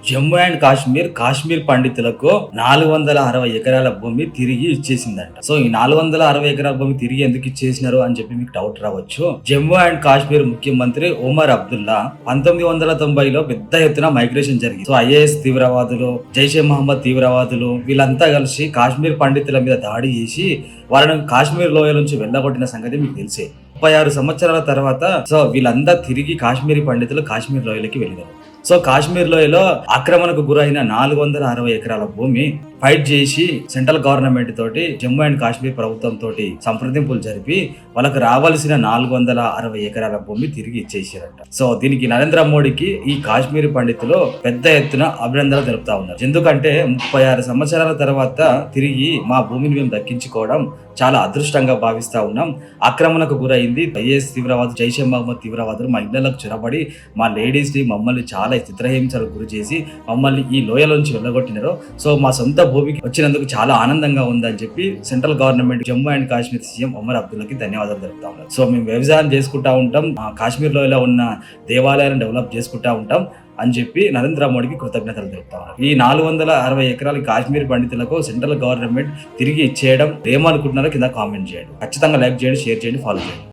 Jammu and Kashmir పండితులకు 460 ఎకరాల భూమి తిరిగి ఇచ్చేసిందంట. సో ఈ 460 ఎకరాల భూమి తిరిగి ఎందుకు ఇచ్చేసినారు అని చెప్పి మీకు డౌట్ రావచ్చు. జమ్మూ అండ్ కాశ్మీర్ ముఖ్యమంత్రి ఒమర్ అబ్దుల్లా 1990లో పెద్ద ఎత్తున మైగ్రేషన్ జరిగింది. సో ఐఏఎస్ తీవ్రవాదులు, జైషే మహమ్మద్ తీవ్రవాదులు వీళ్ళంతా కలిసి కాశ్మీర్ పండితుల మీద దాడి చేసి వాళ్ళని కాశ్మీర్ లోయ నుంచి వెళ్ళగొట్టిన సంగతి మీకు తెలిసే. 36 సంవత్సరాల తర్వాత సో వీళ్ళంతా తిరిగి కాశ్మీరీ పండితులు కాశ్మీర్ లోయలకి వెళ్ళారు. సో కాశ్మీర్ లోయలో ఆక్రమణకు గురైన 460 ఎకరాల భూమి ఫైట్ చేసి సెంట్రల్ గవర్నమెంట్ తోటి జమ్మూ అండ్ కాశ్మీర్ ప్రభుత్వం తోటి సంప్రదింపులు జరిపి వాళ్ళకి రావాల్సిన 460 ఎకరాల భూమి తిరిగి ఇచ్చేసారంట. సో దీనికి నరేంద్ర మోడీకి ఈ కాశ్మీరీ పండితులు పెద్ద ఎత్తున అభినందనలు తెలుపుతా ఉన్నారు. ఎందుకంటే 36 సంవత్సరాల తర్వాత తిరిగి మా భూమిని మేము దక్కించుకోవడం చాలా అదృష్టంగా భావిస్తా ఉన్నాం. ఆక్రమణకు గురైంది ఐఏఎస్ తీవ్రవాదులు, జైషే మహమ్మద్ తీవ్రవాదులు మా ఇళ్లకు చొరబడి మా లేడీస్ ని మమ్మల్ని చాలా చిత్రహింసలకు గురి చేసి మమ్మల్ని ఈ లోయలోంచి వెళ్ళగొట్టినారు. సో మా సొంత భూమికి వచ్చినందుకు చాలా ఆనందంగా ఉందని చెప్పి central government Jammu and Kashmir CM Omar అబ్దుల్లాకి ధన్యవాదాలు తెలుపుతా ఉన్నారు. సో మేము వ్యవసాయం చేసుకుంటా ఉంటాం, కాశ్మీర్ లోయలో ఉన్న దేవాలయాలను డెవలప్ చేసుకుంటా ఉంటాం అని చెప్పి నరేంద్ర మోడీకి కృతజ్ఞతలు తెలుపుతా ఉన్నారు. ఈ 460 ఎకరాల కాశ్మీర్ పండితులకు సెంట్రల్ గవర్నమెంట్ తిరిగి ఇచ్చేయడం ఏమనుకుంటున్నారో కింద కామెంట్ చేయండి. ఖచ్చితంగా లైక్ చేయండి, షేర్ చేయండి, ఫాలో చేయండి.